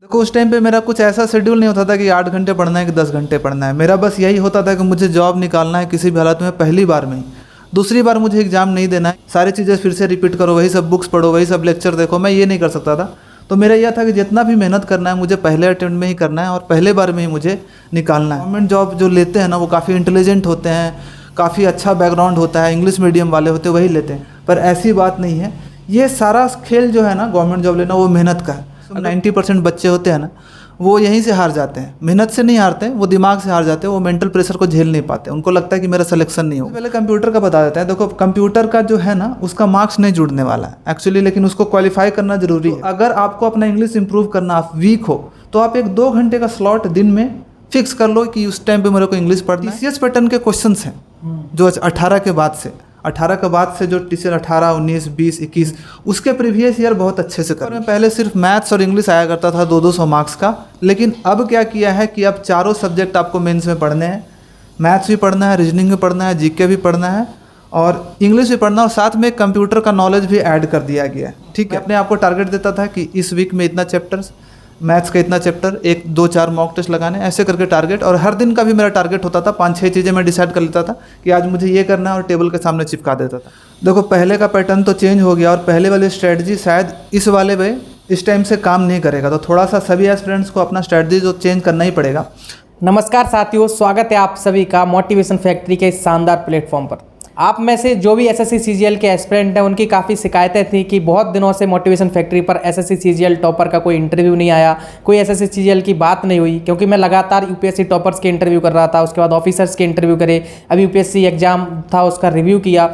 देखो उस टाइम पे मेरा कुछ ऐसा शेड्यूल नहीं होता था कि 8 घंटे पढ़ना है कि 10 घंटे पढ़ना है। मेरा बस यही होता था कि मुझे जॉब निकालना है किसी भी हालत में पहली बार में ही। दूसरी बार मुझे एग्ज़ाम नहीं देना है, सारी चीज़ें फिर से रिपीट करो, वही सब बुक्स पढ़ो, वही सब लेक्चर देखो, मैं ये नहीं कर सकता था। तो मेरा यह था कि जितना भी मेहनत करना है मुझे पहले अटेम्प्ट में ही करना है और पहले बार में ही मुझे निकालना है। गवर्नमेंट जॉब जो लेते हैं ना वो काफ़ी इंटेलिजेंट होते हैं, काफ़ी अच्छा बैकग्राउंड होता है, इंग्लिश मीडियम वाले होते हैं वही लेते हैं, पर ऐसी बात नहीं है। ये सारा खेल जो है ना गवर्नमेंट जॉब लेना वो मेहनत का है। 90% बच्चे होते हैं ना वो यहीं से हार जाते हैं, मेहनत से नहीं हारते, वो दिमाग से हार जाते हैं, वो मेंटल प्रेशर को झेल नहीं पाते, उनको लगता है कि मेरा सिलेक्शन नहीं हो। पहले कंप्यूटर का बता देते हैं। देखो कंप्यूटर का जो है ना उसका मार्क्स नहीं जुड़ने वाला है एक्चुअली, लेकिन उसको क्वालिफाई करना जरूरी है। अगर आपको अपना इंग्लिश इंप्रूव करना, आप वीक हो तो आप एक 2 घंटे का स्लॉट दिन में फिक्स कर लो कि उस टाइम पे मेरे को इंग्लिश पढ़ना है। TCS पैटर्न के क्वेश्चन हैं जो 18 के बाद से, 18 के बाद से जो TCS 18, 19, 20, 21 उसके प्रीवियस ईयर बहुत अच्छे से कर। पहले सिर्फ मैथ्स और इंग्लिश आया करता था 200 मार्क्स का, लेकिन अब क्या किया है कि अब चारों सब्जेक्ट आपको मेंस में पढ़ने हैं। मैथ्स भी पढ़ना है, रीजनिंग भी पढ़ना है, जीके भी पढ़ना है और इंग्लिश भी पढ़ना, और साथ में कंप्यूटर का नॉलेज भी ऐड कर दिया गया है। ठीक है, अपने आपको टारगेट देता था कि इस वीक में इतना चैप्टर्स, मैथ्स का इतना चैप्टर, 1, 2, 4 मॉक टेस्ट लगाने, ऐसे करके टारगेट। और हर दिन का भी मेरा टारगेट होता था, 5-6 चीज़ें मैं डिसाइड कर लेता था कि आज मुझे ये करना है और टेबल के सामने चिपका देता था। देखो पहले का पैटर्न तो चेंज हो गया और पहले वाली स्ट्रेटजी शायद इस वाले में इस टाइम से काम नहीं करेगा, तो थोड़ा सा सभी एस्पिरेंट्स को अपना स्ट्रेटजी जो चेंज करना ही पड़ेगा। नमस्कार साथियों, स्वागत है आप सभी का मोटिवेशन फैक्ट्री के इस शानदार प्लेटफॉर्म पर। आप में से जो भी SSC CGL के एस्पिरेंट हैं उनकी काफ़ी शिकायतें थी कि बहुत दिनों से मोटिवेशन फैक्ट्री पर SSC CGL टॉपर का कोई इंटरव्यू नहीं आया, कोई SSC CGL की बात नहीं हुई, क्योंकि मैं लगातार UPSC टॉपर्स के इंटरव्यू कर रहा था, उसके बाद ऑफिसर्स के इंटरव्यू करे, अभी UPSC एग्ज़ाम था उसका रिव्यू किया।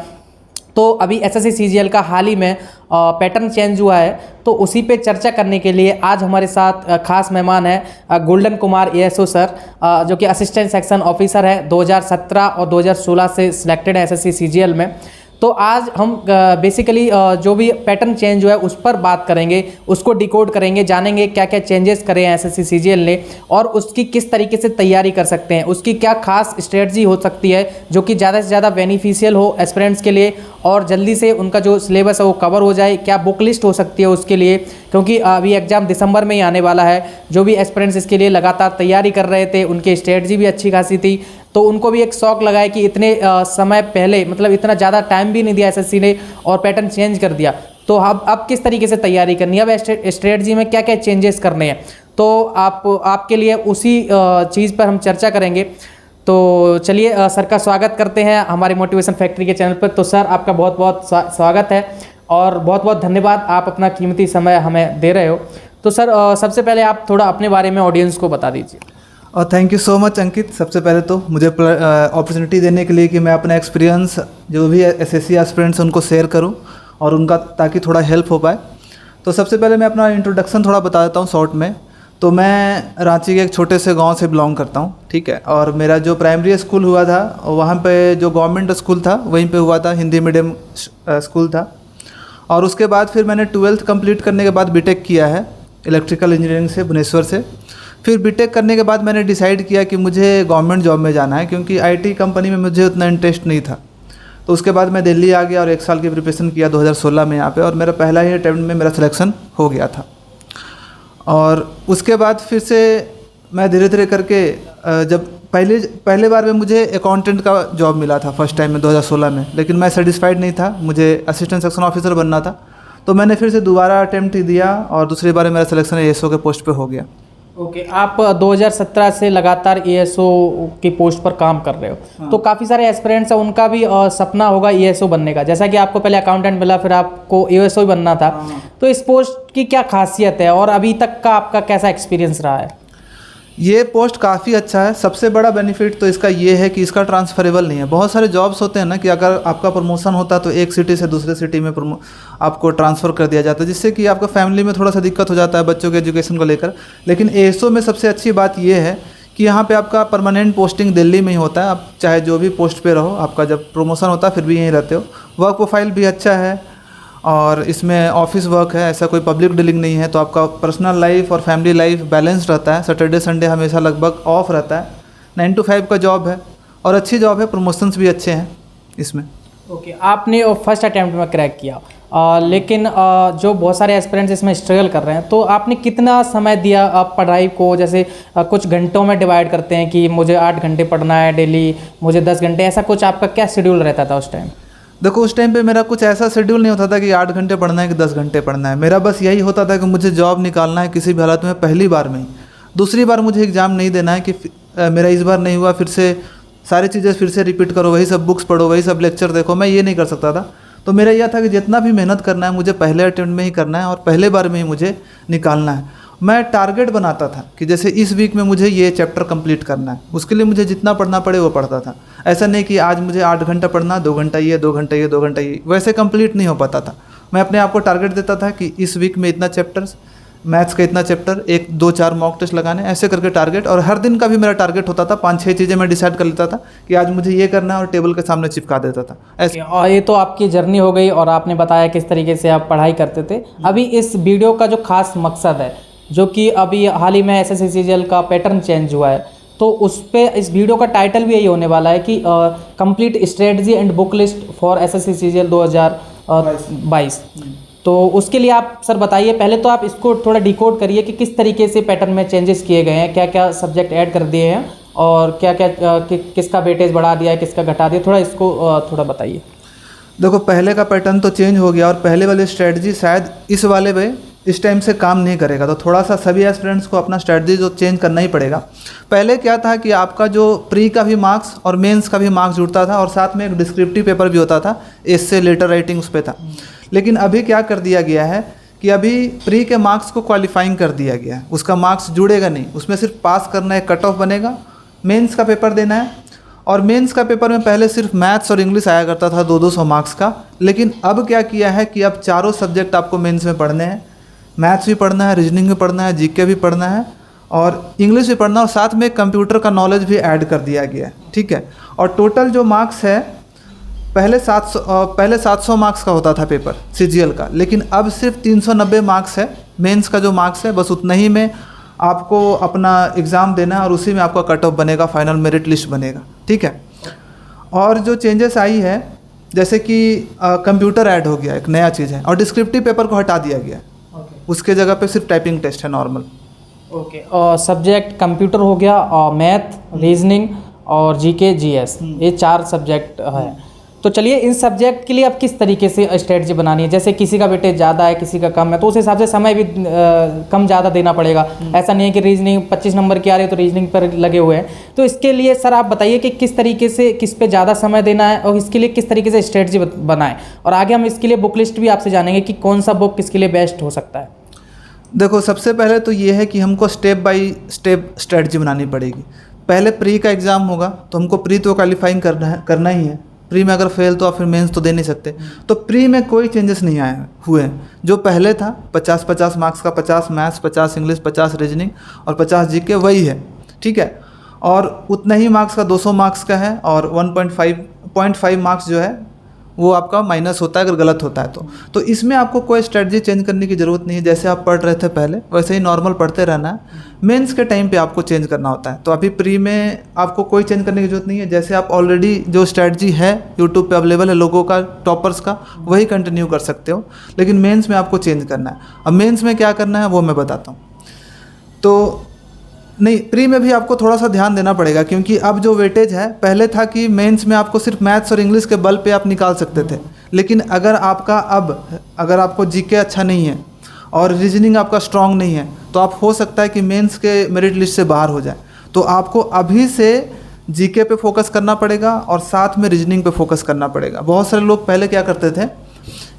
तो अभी SSC CGL का हाल ही में पैटर्न चेंज हुआ है, तो उसी पे चर्चा करने के लिए आज हमारे साथ खास मेहमान है गोल्डन कुमार ASO सर, जो कि असिस्टेंट सेक्शन ऑफिसर है, 2017 और 2016 से सिलेक्टेड है SSC CGL में। तो आज हम बेसिकली जो भी पैटर्न चेंज हुआ है उस पर बात करेंगे, उसको डिकोड करेंगे, जानेंगे क्या क्या चेंजेस करे हैं SSC CGL ने और उसकी किस तरीके से तैयारी कर सकते हैं, उसकी क्या खास स्ट्रेटजी हो सकती है जो कि ज़्यादा से ज़्यादा बेनिफिशियल हो एस्पिरेंट्स के लिए और जल्दी से उनका जो सिलेबस है वो कवर हो जाए, क्या बुक लिस्ट हो सकती है उसके लिए, क्योंकि अभी एग्ज़ाम दिसंबर में ही आने वाला है। जो भी एस्पिरेंट्स इसके लिए लगातार तैयारी कर रहे थे उनकी स्ट्रेटजी भी अच्छी खासी थी, तो उनको भी एक शौक लगा है कि इतने समय पहले, मतलब इतना ज़्यादा टाइम भी नहीं दिया SSC ने और पैटर्न चेंज कर दिया, तो अब किस तरीके से तैयारी करनी है, अब स्ट्रेटजी में क्या क्या चेंजेस करने हैं, तो आपके लिए उसी चीज़ पर हम चर्चा करेंगे। तो चलिए सर का स्वागत करते हैं हमारे मोटिवेशन फैक्ट्री के चैनल पर। तो सर आपका बहुत बहुत स्वागत है और बहुत बहुत धन्यवाद, आप अपना कीमती समय हमें दे रहे हो। तो सर सबसे पहले आप थोड़ा अपने बारे में ऑडियंस को बता दीजिए। और थैंक यू सो मच अंकित, सबसे पहले तो मुझे अपॉर्चुनिटी देने के लिए कि मैं अपना एक्सपीरियंस जो भी SSC एस्पिरेंट्स उनको शेयर करूं और उनका ताकि थोड़ा हेल्प हो पाए। तो सबसे पहले मैं अपना इंट्रोडक्शन थोड़ा बता देता हूं शॉर्ट में। तो मैं रांची के एक छोटे से गांव से बिलोंग करता हूं, ठीक है, और मेरा जो प्राइमरी स्कूल हुआ था वहाँ पे जो गवर्नमेंट स्कूल था वहीं पे हुआ था, हिंदी मीडियम स्कूल था। और उसके बाद फिर मैंने 12th कंप्लीट करने के बाद बीटेक किया है इलेक्ट्रिकल इंजीनियरिंग से भुवनेश्वर से। फिर बीटेक करने के बाद मैंने डिसाइड किया कि मुझे गवर्नमेंट जॉब में जाना है, क्योंकि IT कंपनी में मुझे उतना इंटरेस्ट नहीं था। तो उसके बाद मैं दिल्ली आ गया और 1 साल की प्रिपरेशन किया 2016 में यहाँ पे, और मेरा पहला ही अटेम्प्ट में मेरा सिलेक्शन हो गया था। और उसके बाद फिर से मैं धीरे धीरे करके जब पहले बार में मुझे अकाउंटेंट का जॉब मिला था फर्स्ट टाइम में 2016 में, लेकिन मैं सेटिस्फाइड नहीं था, मुझे असिस्टेंट सेक्शन ऑफिसर बनना था। तो मैंने फिर से दोबारा अटेम्प्ट दिया और दूसरी बार मेरा सिलेक्शन ASO के पोस्ट पे हो गया। ओके, आप 2017 से लगातार ASO की पोस्ट पर काम कर रहे हो। हाँ। तो काफ़ी सारे एस्पिरेंट्स हैं, उनका भी सपना होगा ASO बनने का, जैसा कि आपको पहले अकाउंटेंट मिला फिर आपको ASO ही बनना था। हाँ। तो इस पोस्ट की क्या खासियत है और अभी तक का आपका कैसा एक्सपीरियंस रहा है? ये पोस्ट काफ़ी अच्छा है। सबसे बड़ा बेनिफिट तो इसका ये है कि इसका ट्रांसफरेबल नहीं है। बहुत सारे जॉब्स होते हैं ना कि अगर आपका प्रमोशन होता है तो एक सिटी से दूसरे सिटी में आपको ट्रांसफ़र कर दिया जाता है, जिससे कि आपका फैमिली में थोड़ा सा दिक्कत हो जाता है बच्चों के एजुकेशन को लेकर। लेकिन ASO में सबसे अच्छी बात ये है कि यहाँ पे आपका परमानेंट पोस्टिंग दिल्ली में ही होता है। आप चाहे जो भी पोस्ट पे रहो, आपका जब प्रमोशन होता है फिर भी यहीं रहते हो। वर्क प्रोफाइल भी अच्छा है और इसमें ऑफिस वर्क है, ऐसा कोई पब्लिक डीलिंग नहीं है, तो आपका पर्सनल लाइफ और फैमिली लाइफ बैलेंस रहता है। सैटरडे संडे हमेशा लगभग ऑफ रहता है। 9 to 5 का जॉब है और अच्छी जॉब है, प्रमोशंस भी अच्छे हैं इसमें। ओके, आपने फर्स्ट अटैम्प्ट में क्रैक किया, लेकिन जो बहुत सारे एस्पिरेंट्स इसमें स्ट्रगल कर रहे हैं, तो आपने कितना समय दिया आप पढ़ाई को? जैसे कुछ घंटों में डिवाइड करते हैं कि मुझे 8 घंटे पढ़ना है डेली, मुझे 10 घंटे, ऐसा कुछ आपका क्या शेड्यूल रहता था उस टाइम? देखो उस टाइम पे मेरा कुछ ऐसा शेड्यूल नहीं होता था कि 8 घंटे पढ़ना है कि 10 घंटे पढ़ना है। मेरा बस यही होता था कि मुझे जॉब निकालना है किसी भी हालत में, पहली बार में ही। दूसरी बार मुझे एग्ज़ाम नहीं देना है कि मेरा इस बार नहीं हुआ फिर से सारी चीज़ें फिर से रिपीट करो, वही सब बुक्स पढ़ो, वही सब लेक्चर देखो, मैं ये नहीं कर सकता था। तो मेरा यह था कि जितना भी मेहनत करना है मुझे पहले अटेम्प्ट में ही करना है और पहले बार में ही मुझे निकालना है। मैं टारगेट बनाता था कि जैसे इस वीक में मुझे ये चैप्टर कंप्लीट करना है, उसके लिए मुझे जितना पढ़ना पड़े वो पढ़ता था। ऐसा नहीं कि आज मुझे 8 घंटा पढ़ना, 2 घंटा ये, 2 घंटा ये, 2 घंटा ये, वैसे कंप्लीट नहीं हो पाता था। मैं अपने आप को टारगेट देता था कि इस वीक में इतना चैप्टर्स, मैथ्स का इतना चैप्टर, 1 2 4 मॉक टेस्ट लगाने, ऐसे करके टारगेट। और हर दिन का भी मेरा टारगेट होता था, 5 6 चीज़ें मैं डिसाइड कर लेता था कि आज मुझे ये करना है और टेबल के सामने चिपका देता था ऐसे। और ये तो आपकी जर्नी हो गई और आपने बताया किस तरीके से आप पढ़ाई करते थे। अभी इस वीडियो का जो खास मकसद है, जो कि अभी हाल ही में एसएससी सीजीएल का पैटर्न चेंज हुआ है, तो उस पे इस वीडियो का टाइटल भी यही होने वाला है कि complete strategy and book list for SSC CGL 2022। तो उसके लिए आप सर बताइए, पहले तो आप इसको थोड़ा डिकोड करिए कि किस तरीके से पैटर्न में चेंजेस किए गए हैं, क्या क्या सब्जेक्ट ऐड कर दिए हैं और क्या क्या किसका वेटेज बढ़ा दिया है, किसका घटा दिया, थोड़ा इसको थोड़ा बताइए। देखो पहले का पैटर्न तो चेंज हो गया और पहले वाली स्ट्रेटजी शायद इस वाले में इस टाइम से काम नहीं करेगा, तो थोड़ा सा सभी एस्पिरेंट्स को अपना स्ट्रेटजी जो चेंज करना ही पड़ेगा। पहले क्या था कि आपका जो प्री का भी मार्क्स और मेंस का भी मार्क्स जुड़ता था और साथ में एक डिस्क्रिप्टिव पेपर भी होता था, एस्से, लेटर राइटिंग उस पर था। लेकिन अभी क्या कर दिया गया है कि अभी प्री के मार्क्स को क्वालिफाइंग कर दिया गया है, उसका मार्क्स जुड़ेगा नहीं, उसमें सिर्फ पास करना है, कट ऑफ बनेगा, मेंस का पेपर देना है। और मेंस का पेपर में पहले सिर्फ मैथ्स और इंग्लिश आया करता था 200 मार्क्स का, लेकिन अब क्या किया है कि अब चारों सब्जेक्ट आपको मेंस में पढ़ने हैं। मैथ्स भी पढ़ना है, रीजनिंग भी पढ़ना है, जीके भी पढ़ना है और इंग्लिश भी पढ़ना है, और साथ में कंप्यूटर का नॉलेज भी ऐड कर दिया गया है, ठीक है। और टोटल जो मार्क्स है, पहले 700 मार्क्स का होता था पेपर सीजीएल का, लेकिन अब सिर्फ 390 मार्क्स है मेंस का जो मार्क्स है, बस उतना ही में आपको अपना एग्ज़ाम देना है और उसी में आपका कट ऑफ बनेगा, फाइनल मेरिट लिस्ट बनेगा, ठीक है। और जो चेंजेस आई है जैसे कि कंप्यूटर ऐड हो गया, एक नया चीज़ है, और डिस्क्रिप्टिव पेपर को हटा दिया गया है, उसके जगह पे सिर्फ टाइपिंग टेस्ट है नॉर्मल। ओके, सब्जेक्ट कंप्यूटर हो गया, मैथ, रीजनिंग और जीके जीएस, ये 4 सब्जेक्ट है। तो चलिए इन सब्जेक्ट के लिए अब किस तरीके से स्ट्रेटजी बनानी है? जैसे किसी का वेटेज ज़्यादा है, किसी का कम है, तो उस हिसाब से समय भी कम ज़्यादा देना पड़ेगा। ऐसा नहीं है कि रीजनिंग 25 नंबर की आ रही है तो रीजनिंग पर लगे हुए हैं। तो इसके लिए सर आप बताइए कि किस तरीके से किस पे ज़्यादा समय देना है और इसके लिए किस तरीके से स्ट्रेटजी बनाएं, और आगे हम इसके लिए बुक लिस्ट भी आपसे जानेंगे कि कौन सा बुक किसके लिए बेस्ट हो सकता है। देखो सबसे पहले तो ये है कि हमको स्टेप बाय स्टेप स्ट्रेटजी बनानी पड़ेगी। पहले प्री का एग्ज़ाम होगा तो हमको प्री तो क्वालिफाइंग करना ही है। प्री में अगर फेल तो आप फिर मेंस तो दे नहीं सकते। तो प्री में कोई चेंजेस नहीं आए हुए हैं, जो पहले था 50-50 मार्क्स का, 50 मैथ्स, 50 इंग्लिश, 50 रीजनिंग और 50 जीके, वही है, ठीक है। और उतना ही मार्क्स का 200 मार्क्स का है और 1.5 मार्क्स जो है वो आपका माइनस होता है अगर गलत होता है तो इसमें आपको कोई स्ट्रेटजी चेंज करने की ज़रूरत नहीं है। जैसे आप पढ़ रहे थे पहले वैसे ही नॉर्मल पढ़ते रहना है। मेंस के टाइम पे आपको चेंज करना होता है, तो अभी प्री में आपको कोई चेंज करने की ज़रूरत नहीं है। जैसे आप ऑलरेडी जो स्ट्रेटजी है यूट्यूब पे अवेलेबल है लोगों का, टॉपर्स का, वही कंटिन्यू कर सकते हो, लेकिन मेंस में आपको चेंज करना है। अब मेंस में क्या करना है वो मैं बताता हूँ। तो नहीं, प्री में भी आपको थोड़ा सा ध्यान देना पड़ेगा, क्योंकि अब जो वेटेज है, पहले था कि मेंस में आपको सिर्फ मैथ्स और इंग्लिश के बल पे आप निकाल सकते थे, लेकिन अगर आपको जीके अच्छा नहीं है और रीजनिंग आपका स्ट्रांग नहीं है तो आप हो सकता है कि मेंस के मेरिट लिस्ट से बाहर हो जाए। तो आपको अभी से जीके पे फोकस करना पड़ेगा और साथ में रीजनिंग पे फोकस करना पड़ेगा। बहुत सारे लोग पहले क्या करते थे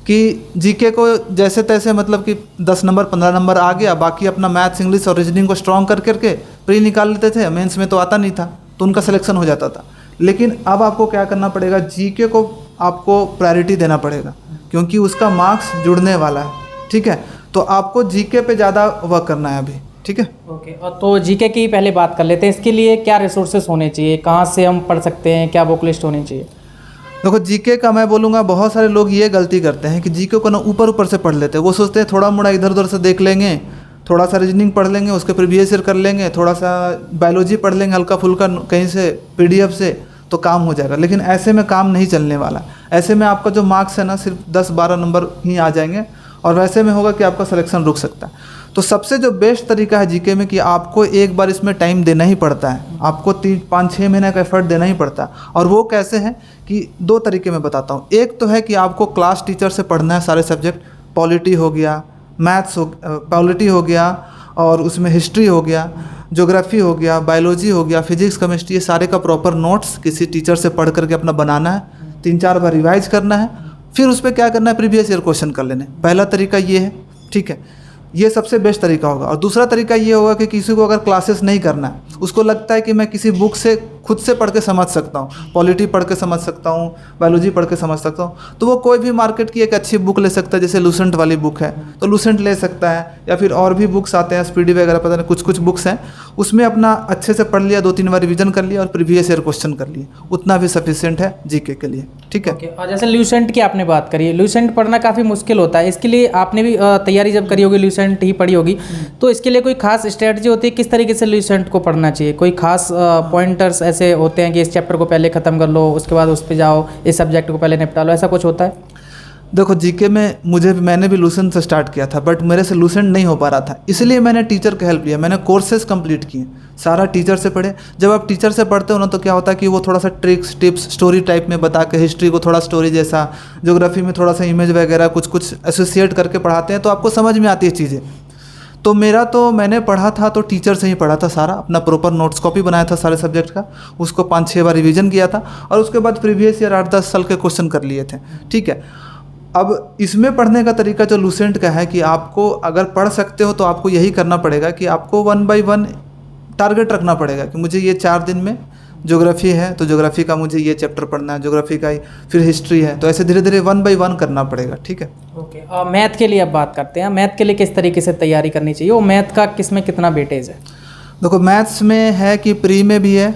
कि जीके को जैसे तैसे मतलब कि 10 नंबर 15 नंबर आ गया, बाकी अपना मैथ्स इंग्लिश और रीजनिंग को स्ट्रॉन्ग करके प्री निकाल लेते थे, मेंस में तो आता नहीं था तो उनका सिलेक्शन हो जाता था। लेकिन अब आपको क्या करना पड़ेगा, जीके को आपको प्रायोरिटी देना पड़ेगा क्योंकि उसका मार्क्स जुड़ने वाला है, ठीक है। तो आपको जीके पे ज़्यादा वर्क करना है अभी, ठीक है। ओके, तो जीके की पहले बात कर लेते हैं। इसके लिए क्या रिसोर्सेस होने चाहिए, कहाँ से हम पढ़ सकते हैं, क्या बुक लिस्ट होनी चाहिए? देखो जीके का मैं बोलूँगा, बहुत सारे लोग ये गलती करते हैं कि जीके को ना ऊपर से पढ़ लेते हैं। वो सोचते हैं थोड़ा मोड़ा इधर उधर से देख लेंगे, थोड़ा सा रीजनिंग पढ़ लेंगे, उसके प्रीवियस ईयर कर लेंगे, थोड़ा सा बायोलॉजी पढ़ लेंगे हल्का फुल्का कहीं से PDF से, तो काम हो जाएगा। लेकिन ऐसे में काम नहीं चलने वाला। ऐसे में आपका जो मार्क्स है ना सिर्फ 10-12 नंबर ही आ जाएंगे, और वैसे में होगा कि आपका सिलेक्शन रुक सकता है। तो सबसे जो बेस्ट तरीका है जीके में कि आपको एक बार इसमें टाइम देना ही पड़ता है, आपको 3-5-6 महीने का एफर्ट देना ही पड़ता है। और वो कैसे है कि 2 तरीके में बताता हूँ। एक तो है कि आपको क्लास टीचर से पढ़ना है सारे सब्जेक्ट, पॉलिटी हो गया, मैथ्स हो, पॉलिटी हो गया, और उसमें हिस्ट्री हो गया, ज्योग्राफी हो गया, बायोलॉजी हो गया, फिजिक्स, केमिस्ट्री, ये सारे का प्रॉपर नोट्स किसी टीचर से पढ़ करके अपना बनाना है, 3-4 बार रिवाइज करना है, फिर उस पर क्या करना है, प्रीवियस ईयर क्वेश्चन कर लेने। पहला तरीका ये है, ठीक है, ये सबसे बेस्ट तरीका होगा। और दूसरा तरीका ये होगा कि किसी को अगर क्लासेस नहीं करना है, उसको लगता है कि मैं किसी बुक से खुद से पढ़ के समझ सकता हूँ, पॉलिटी पढ़ के समझ सकता हूँ, बायोलॉजी पढ़ के समझ सकता हूँ, तो वो कोई भी मार्केट की एक अच्छी बुक ले सकता है। जैसे लूसेंट वाली बुक है तो लूसेंट ले सकता है, या फिर और भी बुक्स आते हैं, स्पीडी वगैरह, पता नहीं कुछ बुक्स हैं, उसमें अपना अच्छे से पढ़ लिया, 2-3 बार रिवीजन कर लिया और प्रीवियस ईयर क्वेश्चन कर लिए, उतना भी सफिशिएंट है जीके के लिए, ठीक है। और जैसे लूसेंट की आपने बात करी है, लूसेंट पढ़ना काफ़ी मुश्किल होता है, इसके लिए आपने भी तैयारी जब करी होगी, लूसेंट ही पढ़ी होगी, तो इसके लिए कोई खास स्ट्रेटजी होती है, किस तरीके से लूसेंट को पढ़ना चाहिए? कोई खास पॉइंटर्स ऐसे होते हैं कि इस चैप्टर को पहले ख़त्म कर लो, उसके बाद उस पर जाओ, इस सब्जेक्ट को पहले निपटा लो, ऐसा कुछ होता है? देखो जीके में मैंने भी लूसेंट से स्टार्ट किया था, बट मेरे से लूसेंट नहीं हो पा रहा था, इसलिए मैंने टीचर की हेल्प लिया, मैंने कोर्सेज कंप्लीट किए, सारा टीचर से पढ़े। जब आप टीचर से पढ़ते हो ना तो क्या होता है कि वो थोड़ा सा ट्रिक्स टिप्स स्टोरी टाइप में बता के, हिस्ट्री को थोड़ा स्टोरी जैसा, ज्योग्राफी में थोड़ा सा इमेज वगैरह कुछ एसोसिएट करके पढ़ाते हैं, तो आपको समझ में आती है चीज़ें। तो मैंने पढ़ा था तो टीचर से ही पढ़ा था सारा, अपना प्रॉपर नोट्स कॉपी बनाया था सारे सब्जेक्ट का, उसको 5-6 बार रिवीजन किया था, और उसके बाद प्रीवियस ईयर 8-10 साल के क्वेश्चन कर लिए थे, ठीक है। अब इसमें पढ़ने का तरीका जो लूसेंट का है कि आपको अगर पढ़ सकते हो तो आपको यही करना पड़ेगा कि आपको 1 by 1 टारगेट रखना पड़ेगा कि मुझे ये 4 दिन में ज्योग्राफी है तो ज्योग्राफी का मुझे ये चैप्टर पढ़ना है, ज्योग्राफी का ही, फिर हिस्ट्री है, तो ऐसे धीरे धीरे 1 by 1 करना पड़ेगा, ठीक है। ओके, और मैथ के लिए अब बात करते हैं, मैथ के लिए किस तरीके से तैयारी करनी चाहिए, वो मैथ का किस में कितना वेटेज है? देखो मैथ्स में है कि प्री में भी है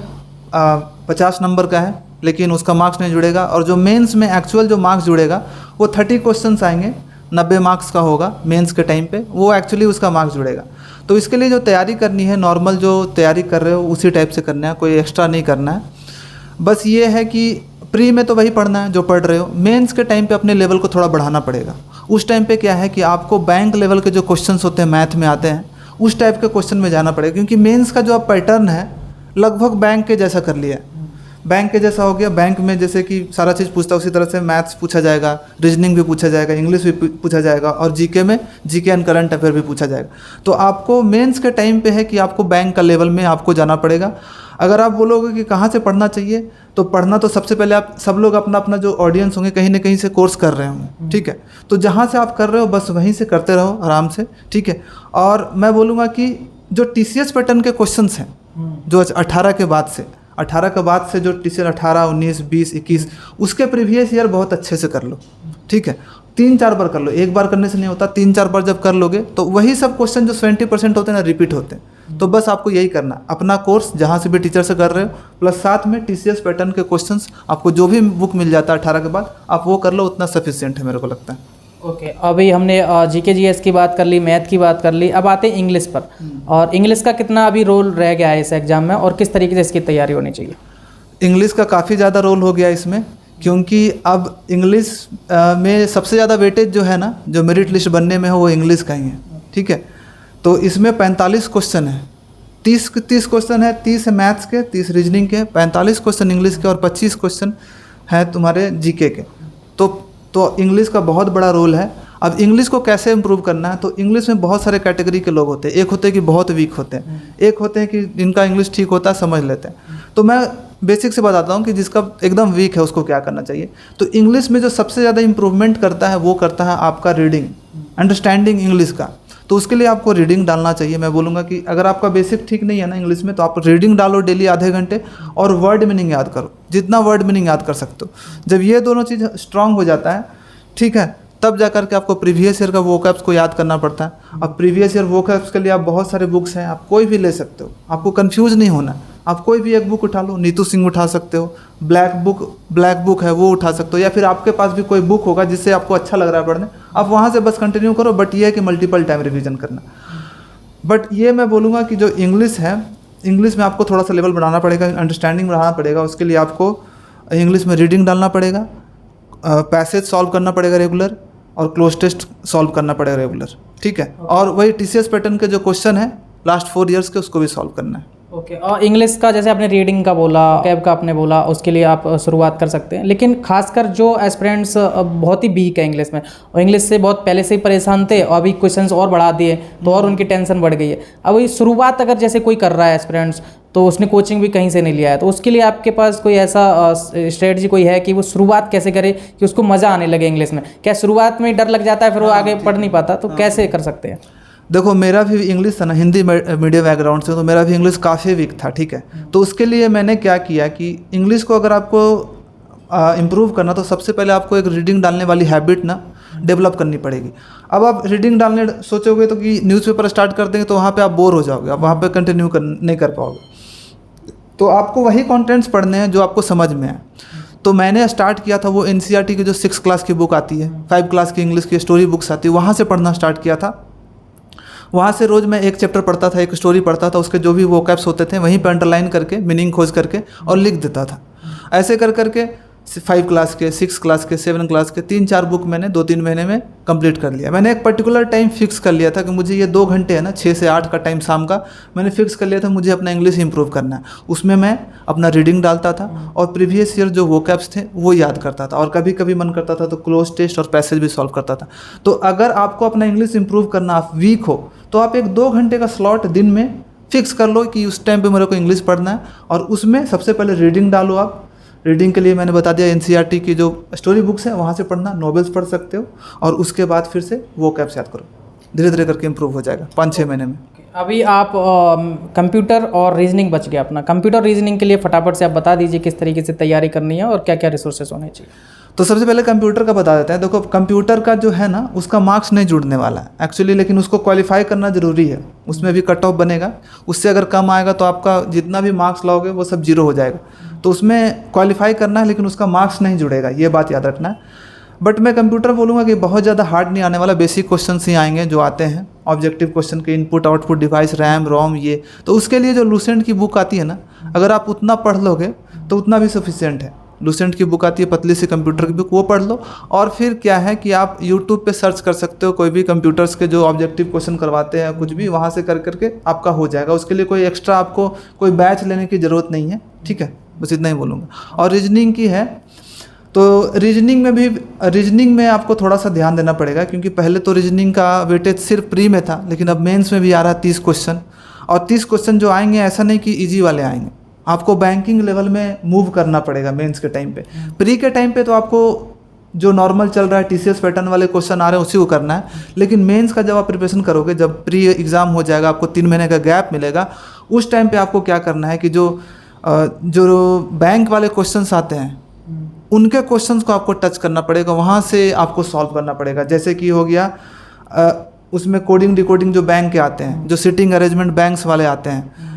50 नंबर का है, लेकिन उसका मार्क्स नहीं जुड़ेगा, और जो मेंस में एक्चुअल जो मार्क्स जुड़ेगा वो 30 क्वेश्चंस आएंगे, 90 मार्क्स का होगा मेंस के टाइम पे, वो एक्चुअली उसका मार्क्स जुड़ेगा। तो इसके लिए जो तैयारी करनी है, नॉर्मल जो तैयारी कर रहे हो उसी टाइप से करना है, कोई एक्स्ट्रा नहीं करना है। बस ये है कि प्री में तो वही पढ़ना है जो पढ़ रहे हो, मेंस के टाइम पे अपने लेवल को थोड़ा बढ़ाना पड़ेगा। उस टाइम पे क्या है कि आपको बैंक लेवल के जो क्वेश्चंस होते हैं मैथ में आते हैं, उस टाइप के क्वेश्चन में जाना पड़ेगा, क्योंकि मेंस का जो आप पैटर्न है लगभग बैंक के जैसा कर लिया है, बैंक के जैसा हो गया। बैंक में जैसे कि सारा चीज़ पूछता है, उसी तरह से मैथ्स पूछा जाएगा, रीजनिंग भी पूछा जाएगा, इंग्लिश भी पूछा जाएगा, और जीके में जीके एंड करंट अफेयर भी पूछा जाएगा। तो आपको मेंस के टाइम पे है कि आपको बैंक का लेवल में आपको जाना पड़ेगा। अगर आप बोलोगे कि कहाँ से पढ़ना चाहिए, तो पढ़ना तो सबसे पहले आप सब लोग अपना अपना जो ऑडियंस होंगे कहीं ना कहीं से कोर्स कर रहे होंगे, ठीक है। तो जहाँ से आप कर रहे हो बस वहीं से करते रहो आराम से, ठीक है। और मैं बोलूँगा कि जो TCS पैटर्न के क्वेश्चंस हैं, जो 18 के बाद से जो TCS 18, 19, 20, 21, उसके प्रीवियस ईयर बहुत अच्छे से कर लो, ठीक है। 3-4 बार कर लो, एक बार करने से नहीं होता, 3-4 बार जब कर लोगे तो वही सब क्वेश्चन जो 70% होते हैं ना रिपीट होते हैं। तो बस आपको यही करना, अपना कोर्स जहाँ से भी टीचर से कर रहे हो, प्लस साथ में TCS पैटर्न के क्वेश्चंस आपको जो भी बुक मिल जाता है 18 के बाद, आप वो कर लो, उतना सफिशिएंट है मेरे को लगता है। ओके, अभी हमने जीके जीएस की बात कर ली, मैथ की बात कर ली, अब आते हैं इंग्लिश पर। और इंग्लिश का कितना अभी रोल रह गया है इस एग्ज़ाम में, और किस तरीके से इसकी तैयारी होनी चाहिए? इंग्लिश का काफ़ी ज़्यादा रोल हो गया इसमें, क्योंकि अब इंग्लिश में सबसे ज़्यादा वेटेज जो है ना, जो मेरिट लिस्ट बनने में है, वो इंग्लिश का ही है, ठीक है। तो इसमें 45 क्वेश्चन है, 30 क्वेश्चन है, 30 है मैथ्स के, 30 रीजनिंग के, 45 क्वेश्चन इंग्लिश के, और 25 क्वेश्चन हैं तुम्हारे जीके के। तो इंग्लिश का बहुत बड़ा रोल है। अब इंग्लिश को कैसे इम्प्रूव करना है, तो इंग्लिश में बहुत सारे कैटेगरी के लोग होते हैं। एक होते हैं कि बहुत वीक होते हैं, एक होते हैं कि जिनका इंग्लिश ठीक होता है, समझ लेते हैं। तो मैं बेसिक से बताता हूँ कि जिसका एकदम वीक है उसको क्या करना चाहिए। तो इंग्लिश में जो सबसे ज़्यादा इम्प्रूवमेंट करता है वो करता है आपका रीडिंग, अंडरस्टैंडिंग इंग्लिश का। तो उसके लिए आपको रीडिंग डालना चाहिए। मैं बोलूँगा कि अगर आपका बेसिक ठीक नहीं है ना इंग्लिश में, तो आप रीडिंग डालो डेली आधे घंटे, और वर्ड मीनिंग याद करो, जितना वर्ड मीनिंग याद कर सकते हो। जब ये दोनों चीज़ स्ट्रांग हो जाता है, ठीक है, तब जा करके आपको प्रीवियस ईयर का वोकैब्स को याद करना पड़ता है। अब प्रीवियस ईयर वोकैब्स के लिए आप बहुत सारे बुक्स हैं, आप कोई भी ले सकते हो, आपको कंफ्यूज नहीं होना। आप कोई भी एक बुक उठा लो, नीतू सिंह उठा सकते हो, ब्लैक बुक है वो उठा सकते हो, या फिर आपके पास भी कोई बुक होगा जिससे आपको अच्छा लग रहा है पढ़ने, आप वहाँ से बस कंटिन्यू करो। बट ये है कि मल्टीपल टाइम रिवीजन करना। बट ये मैं बोलूँगा कि जो इंग्लिश है, इंग्लिश में आपको थोड़ा सा लेवल बढ़ाना पड़ेगा, अंडरस्टैंडिंग बढ़ाना पड़ेगा। उसके लिए आपको इंग्लिश में रीडिंग डालना पड़ेगा, पैसेज सॉल्व करना पड़ेगा रेगुलर, और क्लोज टेस्ट सॉल्व करना पड़ेगा रेगुलर, ठीक है। और वही TCS पैटर्न के जो क्वेश्चन है लास्ट 4 ईयर्स के, उसको भी सॉल्व करना है। ओके। और इंग्लिश का जैसे आपने रीडिंग का बोला, कैब का आपने बोला, उसके लिए आप शुरुआत कर सकते हैं। लेकिन खासकर जो एस्पिरेंट्स बहुत ही वीक है इंग्लिश में, और इंग्लिश से बहुत पहले से ही परेशान थे और अभी क्वेश्चंस और बढ़ा दिए तो और उनकी टेंशन बढ़ गई है। अब ये शुरुआत अगर जैसे कोई कर रहा है एस्पिरेंट्स, तो उसने कोचिंग भी कहीं से नहीं लिया है, तो उसके लिए आपके पास कोई ऐसा स्ट्रेटजी कोई है कि वो शुरुआत कैसे करे कि उसको मज़ा आने लगे इंग्लिश में? क्या शुरुआत में डर लग जाता है फिर वो आगे पढ़ नहीं पाता, तो कैसे कर सकते हैं? देखो, मेरा भी इंग्लिश था ना, हिंदी मीडियम बैकग्राउंड से, तो मेरा भी इंग्लिश काफ़ी वीक था, ठीक है। तो उसके लिए मैंने क्या किया कि इंग्लिश को अगर आपको इम्प्रूव करना, तो सबसे पहले आपको एक रीडिंग डालने वाली हैबिट ना डेवलप करनी पड़ेगी। अब आप रीडिंग डालने सोचोगे तो कि न्यूज़पेपर स्टार्ट कर देंगे, तो वहाँ पे आप बोर हो जाओगे, आप वहाँ पे कंटिन्यू नहीं कर पाओगे। तो आपको वही कंटेंट्स पढ़ने हैं जो आपको समझ में आए। तो मैंने स्टार्ट किया था वो NCERT की जो 6 क्लास की बुक आती है, 5 क्लास की इंग्लिश की स्टोरी बुक्स आती है, वहाँ से पढ़ना स्टार्ट किया था। वहाँ से रोज़ मैं एक चैप्टर पढ़ता था, एक स्टोरी पढ़ता था, उसके जो भी वोकैब्स होते थे वहीं पर अंडरलाइन करके मीनिंग खोज करके और लिख देता था। ऐसे कर करके 5 क्लास के, 6 क्लास के, 7 क्लास के 3-4 बुक मैंने 2-3 महीने में कंप्लीट कर लिया। मैंने एक पर्टिकुलर टाइम फिक्स कर लिया था कि मुझे ये 2 घंटे है ना, 6 से 8 का टाइम शाम का, मैंने फिक्स कर लिया था मुझे अपना इंग्लिश इंप्रूव करना है। उसमें मैं अपना रीडिंग डालता था और प्रीवियस ईयर जो वोकैब्स थे वो याद करता था, और कभी कभी मन करता था तो क्लोज टेस्ट और पैसेज भी सॉल्व करता था। तो अगर आपको अपना इंग्लिश इंप्रूव करना, आप वीक हो, तो आप एक 2 घंटे का स्लॉट दिन में फिक्स कर लो कि उस टाइम पे मेरे को इंग्लिश पढ़ना है, और उसमें सबसे पहले रीडिंग डालो। आप रीडिंग के लिए मैंने बता दिया NCERT की जो स्टोरी बुक्स हैं वहाँ से पढ़ना, नॉवेल्स पढ़ सकते हो, और उसके बाद फिर से वो कैप्स याद करो, धीरे धीरे करके इम्प्रूव हो जाएगा 5-6 महीने में। अभी आप कंप्यूटर और रीजनिंग बच गया अपना, कंप्यूटर रीजनिंग के लिए फटाफट से आप बता दीजिए किस तरीके से तैयारी करनी है और क्या क्या रिसोर्सेज होने चाहिए। तो सबसे पहले कंप्यूटर का बता देते हैं। देखो, कंप्यूटर का जो है ना, उसका मार्क्स नहीं जुड़ने वाला है एक्चुअली, लेकिन उसको क्वालिफाई करना ज़रूरी है। उसमें भी कट ऑफ बनेगा, उससे अगर कम आएगा तो आपका जितना भी मार्क्स लाओगे वो सब 0 हो जाएगा। तो उसमें क्वालिफाई करना है, लेकिन उसका मार्क्स नहीं जुड़ेगा, ये बात याद रखना है। बट मैं कंप्यूटर बोलूँगा कि बहुत ज़्यादा हार्ड नहीं आने वाला, बेसिक क्वेश्चन ही आएंगे जो आते हैं, ऑब्जेक्टिव क्वेश्चन के, input output device, RAM ROM, ये। तो उसके लिए जो लूसेंट की बुक आती है ना, अगर आप उतना पढ़ लोगे तो उतना भी सफिशिएंट है। लूसेंट की बुक आती है पतली सी कंप्यूटर की बुक, वो पढ़ लो। और फिर क्या है कि आप यूट्यूब पे सर्च कर सकते हो, कोई भी कंप्यूटर्स के जो ऑब्जेक्टिव क्वेश्चन करवाते हैं कुछ भी, वहाँ से कर करके आपका हो जाएगा। उसके लिए कोई एक्स्ट्रा आपको कोई बैच लेने की ज़रूरत नहीं है, ठीक है। बस इतना ही बोलूँगा। और रीजनिंग की है तो रीजनिंग में आपको थोड़ा सा ध्यान देना पड़ेगा, क्योंकि पहले तो रीजनिंग का वेटेज सिर्फ प्री में था, लेकिन अब मेंस में भी आ रहा है 30 क्वेश्चन। और 30 क्वेश्चन जो आएंगे, ऐसा नहीं कि इजी वाले आएंगे, आपको बैंकिंग लेवल में मूव करना पड़ेगा मेंस के टाइम पे। प्री के टाइम पे तो आपको जो नॉर्मल चल रहा है TCS पैटर्न वाले क्वेश्चन आ रहे हैं उसी को करना है, लेकिन मेंस का जब आप प्रिपरेशन करोगे, जब प्री एग्ज़ाम हो जाएगा, आपको 3 महीने का गैप मिलेगा, उस टाइम पे आपको क्या करना है कि जो बैंक वाले क्वेश्चंस आते हैं उनके क्वेश्चंस को आपको टच करना पड़ेगा, वहाँ से आपको सॉल्व करना पड़ेगा। जैसे कि हो गया उसमें कोडिंग डिकोडिंग जो बैंक के आते हैं, जो सिटिंग अरेंजमेंट बैंक्स वाले आते हैं,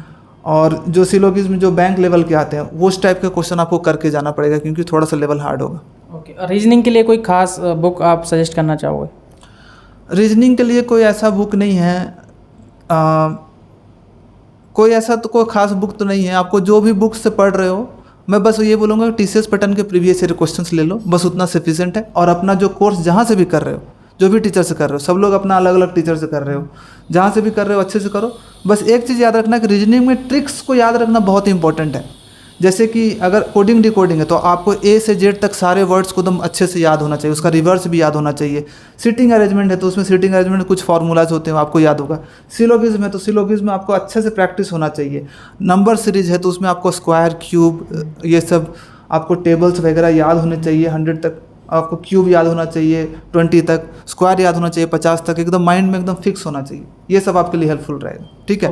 और जो सिलोगिज्म जो बैंक लेवल के आते हैं, वो उस टाइप के क्वेश्चन आपको करके जाना पड़ेगा, क्योंकि थोड़ा सा लेवल हार्ड होगा। ओके। रीजनिंग के लिए कोई खास बुक आप सजेस्ट करना चाहोगे? रीजनिंग के लिए कोई ऐसा बुक नहीं है, कोई ऐसा तो कोई खास बुक तो नहीं है। आपको जो भी बुक से पढ़ रहे हो, मैं बस ये बोलूँगा TCS पैटर्न के प्रीवियस ईयर क्वेश्चंस ले लो, बस उतना सफिशिएंट है। और अपना जो कोर्स जहाँ से भी कर रहे हो, जो भी टीचर से कर रहे हो, सब लोग अपना अलग अलग टीचर से कर रहे हो, जहाँ से भी कर रहे हो अच्छे से करो। बस एक चीज़ याद रखना कि रीजनिंग में ट्रिक्स को याद रखना बहुत इंपॉर्टेंट है। जैसे कि अगर कोडिंग डिकोडिंग है तो आपको A से Z तक सारे वर्ड्स को एकदम अच्छे से याद होना चाहिए, उसका रिवर्स भी याद होना चाहिए। सिटिंग अरेंजमेंट है तो उसमें सिटिंग अरेंजमेंट कुछ फार्मूलाज होते हैं आपको याद होगा। सिलोगिज्म है तो सिलोगिज्म में आपको अच्छे से प्रैक्टिस होना चाहिए। नंबर सीरीज है तो उसमें आपको स्क्वायर, क्यूब, ये सब आपको टेबल्स वगैरह याद होने चाहिए। 100 तक आपको क्यूब याद होना चाहिए, 20 तक स्क्वायर याद होना चाहिए, 50 तक एकदम माइंड में एकदम फिक्स होना चाहिए। ये सब आपके लिए हेल्पफुल रहेगा, ठीक है।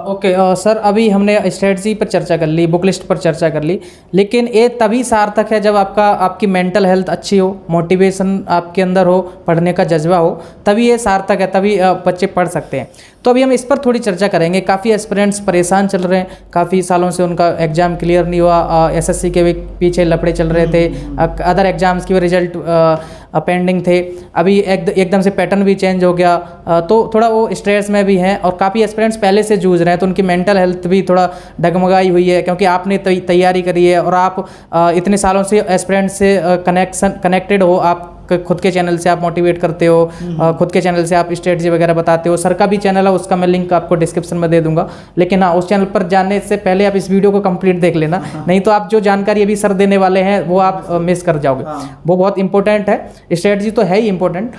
ओके सर, अभी हमने स्ट्रेटजी पर चर्चा कर ली, बुक लिस्ट पर चर्चा कर ली, लेकिन ये तभी सार्थक है जब आपकी मेंटल हेल्थ अच्छी हो, मोटिवेशन आपके अंदर हो, पढ़ने का जज्बा हो, तभी ये सार्थक है, तभी बच्चे पढ़ सकते हैं। तो अभी हम इस पर थोड़ी चर्चा करेंगे। काफ़ी एस्पिरेंट्स परेशान चल रहे हैं, काफ़ी सालों से उनका एग्ज़ाम क्लियर नहीं हुआ, एसएससी के भी पीछे लफड़े चल रहे थे, अदर एग्ज़ाम्स की भी रिजल्ट पेंडिंग थे, अभी एकदम से पैटर्न भी चेंज हो गया, तो थोड़ा वो स्ट्रेस में भी हैं और काफ़ी एस्पिरेंट्स पहले से जूझ रहे हैं, तो उनकी मेंटल हेल्थ भी थोड़ा डगमगाई हुई है, क्योंकि आपने तैयारी करी है और आप इतने सालों से एस्पिरेंट्स से कनेक्टेड हो, आप खुद के चैनल से आप मोटिवेट करते हो, खुद के चैनल से आप स्ट्रेटजी वगैरह बताते हो। सर का भी चैनल है, उसका मैं लिंक आपको डिस्क्रिप्शन में दे दूंगा, लेकिन हाँ, उस चैनल पर जाने से पहले आप इस वीडियो को कंप्लीट देख लेना, नहीं तो आप जो जानकारी अभी सर देने वाले हैं वो आप मिस कर जाओगे। वो बहुत इंपॉर्टेंट है, स्ट्रेटजी तो है ही इंपॉर्टेंट।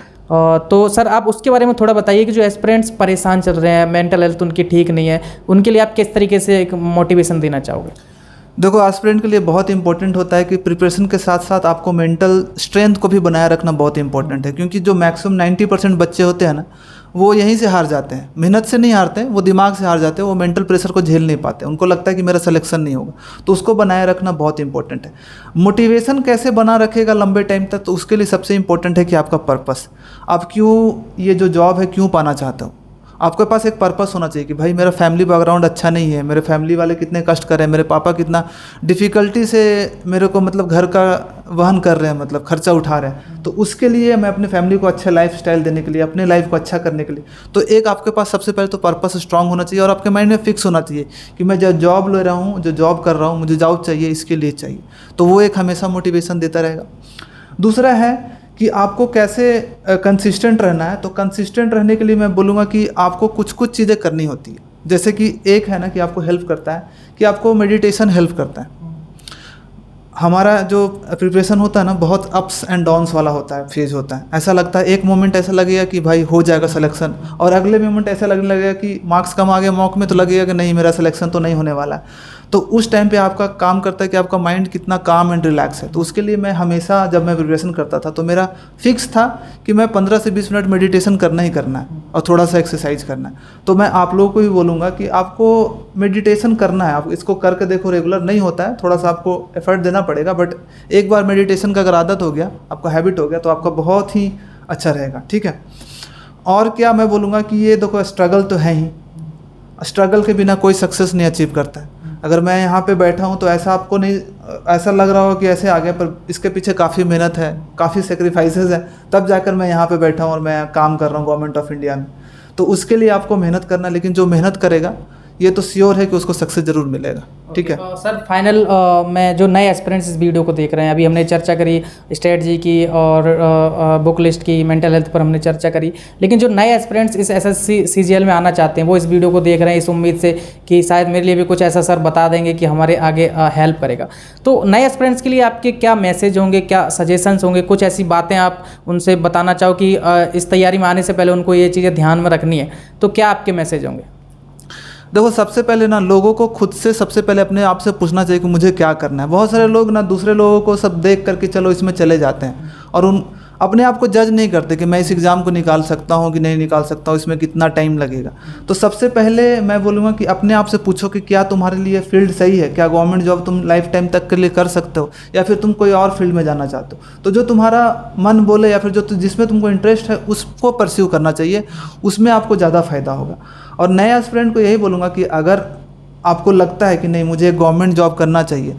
तो सर आप उसके बारे में थोड़ा बताइए कि जो एस्पिरेंट्स परेशान चल रहे हैं, मेंटल हेल्थ उनकी ठीक नहीं है, उनके लिए आप किस तरीके से एक मोटिवेशन देना चाहोगे? देखो, एस्पिरेंट के लिए बहुत इंपॉर्टेंट होता है कि प्रिपरेशन के साथ साथ आपको मेंटल स्ट्रेंथ को भी बनाए रखना बहुत इंपॉर्टेंट है, क्योंकि जो मैक्सिमम 90% बच्चे होते हैं ना, वो यहीं से हार जाते हैं। मेहनत से नहीं हारते हैं, वो दिमाग से हार जाते हैं, वो मेंटल प्रेशर को झेल नहीं पाते, उनको लगता है कि मेरा सिलेक्शन नहीं होगा। तो उसको बनाए रखना बहुत इंपॉर्टेंट है। मोटिवेशन कैसे बना रखेगा लंबे टाइम तक, तो उसके लिए सबसे इंपॉर्टेंट है कि आपका पर्पस, आप क्यों ये जो जॉब है क्यों पाना चाहते हो। आपके पास एक पर्पस होना चाहिए कि भाई मेरा फैमिली बैकग्राउंड अच्छा नहीं है, मेरे फैमिली वाले कितने कष्ट कर रहे हैं, मेरे पापा कितना डिफ़िकल्टी से मेरे को मतलब घर का वहन कर रहे हैं, मतलब खर्चा उठा रहे हैं, तो उसके लिए मैं अपने फैमिली को अच्छा लाइफस्टाइल देने के लिए, अपने लाइफ को अच्छा करने के लिए, तो एक आपके पास सबसे पहले तो पर्पस स्ट्रांग होना चाहिए और आपके माइंड में फिक्स होना चाहिए कि मैं जो जॉब ले रहा हूँ, जो जॉब कर रहा हूँ, मुझे जॉब चाहिए, इसके लिए चाहिए। तो वो एक हमेशा मोटिवेशन देता रहेगा। दूसरा है कि आपको कैसे कंसिस्टेंट रहना है। तो कंसिस्टेंट रहने के लिए मैं बोलूँगा कि आपको कुछ कुछ चीज़ें करनी होती है। जैसे कि एक है ना कि आपको हेल्प करता है कि आपको मेडिटेशन हेल्प करता है। हमारा जो प्रिपरेशन होता है ना, बहुत अप्स एंड डाउन्स वाला होता है, फेज होता है। ऐसा लगता है एक मोमेंट ऐसा लगेगा कि भाई हो जाएगा सिलेक्शन, और अगले मोमेंट ऐसा लगने लगेगा कि मार्क्स कम आ गए मॉक में, तो लगेगा कि नहीं मेरा सिलेक्शन तो नहीं होने वाला है। तो उस टाइम पे आपका काम करता है कि आपका माइंड कितना काम एंड रिलैक्स है। तो उसके लिए मैं हमेशा जब मैं प्रिपरेशन करता था तो मेरा फिक्स था कि मैं 15 से 20 मिनट मेडिटेशन करना ही करना है और थोड़ा सा एक्सरसाइज करना है। तो मैं आप लोगों को भी बोलूँगा कि आपको मेडिटेशन करना है, आप इसको करके देखो। रेगुलर नहीं होता है, थोड़ा सा आपको एफर्ट देना पड़ेगा, बट एक बार मेडिटेशन का अगर आदत हो गया, आपका हैबिट हो गया, तो आपका बहुत ही अच्छा रहेगा। ठीक है। और क्या मैं बोलूँगा कि ये देखो, स्ट्रगल तो है ही, स्ट्रगल के बिना कोई सक्सेस नहीं अचीव करता है। अगर मैं यहाँ पे बैठा हूँ तो ऐसा आपको नहीं ऐसा लग रहा हो कि ऐसे आ गया, पर इसके पीछे काफ़ी मेहनत है, काफ़ी सेक्रीफाइसेस है, तब जाकर मैं यहाँ पे बैठा हूँ और मैं काम कर रहा हूँ गवर्नमेंट ऑफ इंडिया में। तो उसके लिए आपको मेहनत करना, लेकिन जो मेहनत करेगा ये तो श्योर है कि उसको सक्सेस जरूर मिलेगा। ठीक है। सर फाइनल में जो नए एस्पिरेंट्स इस वीडियो को देख रहे हैं, अभी हमने चर्चा करी स्ट्रेटजी की और बुक लिस्ट की, मेंटल हेल्थ पर हमने चर्चा करी, लेकिन जो नए एस्पिरेंट्स इस एसएससी सीजीएल में आना चाहते हैं, वो इस वीडियो को देख रहे हैं इस उम्मीद से कि शायद मेरे लिए भी कुछ ऐसा सर बता देंगे कि हमारे आगे हेल्प करेगा। तो नए एस्पिरेंट्स के लिए आपके क्या मैसेज होंगे, क्या सजेशंस होंगे, कुछ ऐसी बातें आप उनसे बताना चाहो कि इस तैयारी में आने से पहले उनको ये चीज़ें ध्यान में रखनी है, तो क्या आपके मैसेज होंगे? देखो, सबसे पहले ना लोगों को खुद से सबसे पहले अपने आप से पूछना चाहिए कि मुझे क्या करना है। बहुत सारे लोग ना दूसरे लोगों को सब देख करके चलो इसमें चले जाते हैं और उन अपने आप को जज नहीं करते कि मैं इस एग्ज़ाम को निकाल सकता हूँ कि नहीं निकाल सकता हूँ, इसमें कितना टाइम लगेगा। तो सबसे पहले मैं बोलूँगा कि अपने आप से पूछो कि क्या तुम्हारे लिए फील्ड सही है, क्या गवर्नमेंट जॉब तुम लाइफ टाइम तक के लिए कर सकते हो, या फिर तुम कोई और फील्ड में जाना चाहते हो। तो जो तुम्हारा मन बोले या फिर जो जिसमें तुमको इंटरेस्ट है उसको परस्यू करना चाहिए, उसमें आपको ज़्यादा फ़ायदा होगा। और नए एस्पिरेंट को यही बोलूँगा कि अगर आपको लगता है कि नहीं मुझे गवर्नमेंट जॉब करना चाहिए,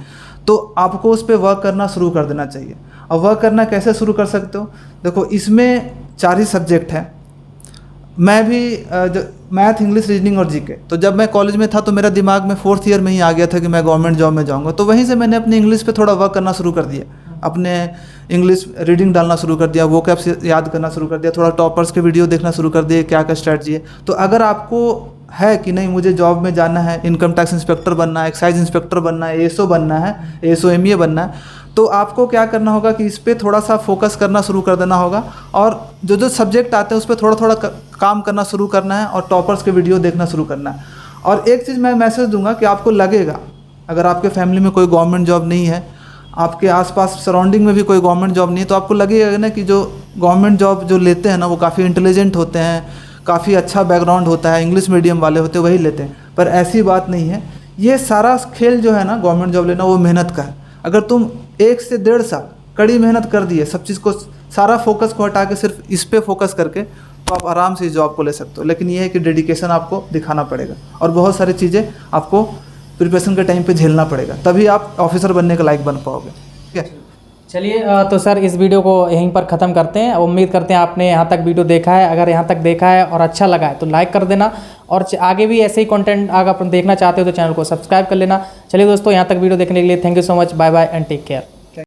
तो आपको उस पर वर्क करना शुरू कर देना चाहिए। और वर्क करना कैसे शुरू कर सकते हो? देखो, इसमें 4 ही सब्जेक्ट हैं। मैं भी मैथ, इंग्लिश, रीजनिंग और जीके। तो जब मैं कॉलेज में था तो मेरा दिमाग में 4th ईयर में ही आ गया था कि मैं गवर्नमेंट जॉब में जाऊंगा। तो वहीं से मैंने अपनी इंग्लिश पे थोड़ा वर्क करना शुरू कर दिया, अपने इंग्लिश रीडिंग डालना शुरू कर दिया, वोकैब्स याद करना शुरू कर दिया, थोड़ा टॉपर्स के वीडियो देखना शुरू कर दिए, क्या क्या स्ट्रैटेजी है। तो अगर आपको है कि नहीं मुझे जॉब में जाना है, इनकम टैक्स इंस्पेक्टर बनना है, एक्साइज इंस्पेक्टर बनना है, एएसओ बनना है, एएसओ एमईए बनना है, तो आपको क्या करना होगा कि इस पर थोड़ा सा फोकस करना शुरू कर देना होगा और जो जो सब्जेक्ट आते हैं उस पर थोड़ा थोड़ा काम करना शुरू करना है और टॉपर्स के वीडियो देखना शुरू करना है। और एक चीज़ मैं मैसेज दूंगा कि आपको लगेगा, अगर आपके फैमिली में कोई गवर्नमेंट जॉब नहीं है, आपके आसपास सराउंडिंग में भी कोई गवर्नमेंट जॉब नहीं है, तो आपको लगेगा ना कि जो गवर्नमेंट जॉब जो लेते हैं ना वो काफ़ी इंटेलिजेंट होते हैं, काफ़ी अच्छा बैकग्राउंड होता है, इंग्लिश मीडियम वाले होते हैं वही लेते हैं। पर ऐसी बात नहीं है। ये सारा खेल जो है ना गवर्नमेंट जॉब लेना, वो मेहनत का है। अगर तुम 1 से 1.5 साल कड़ी मेहनत कर दिए, सब चीज़ को सारा फोकस को हटा के सिर्फ इस पे फोकस करके तो आप आराम से इस जॉब को ले सकते हो। लेकिन ये है कि डेडिकेशन आपको दिखाना पड़ेगा और बहुत सारी चीज़ें आपको प्रिपरेशन के टाइम पे झेलना पड़ेगा, तभी आप ऑफिसर बनने के लायक बन पाओगे। ठीक है, चलिए तो सर इस वीडियो को यहीं पर ख़त्म करते हैं। उम्मीद करते हैं आपने यहाँ तक वीडियो देखा है। अगर यहाँ तक देखा है और अच्छा लगा है तो लाइक कर देना, और आगे भी ऐसे ही कंटेंट अगर आप देखना चाहते हो तो चैनल को सब्सक्राइब कर लेना। चलिए दोस्तों, यहाँ तक वीडियो देखने के लिए thank you so much, bye bye and take care.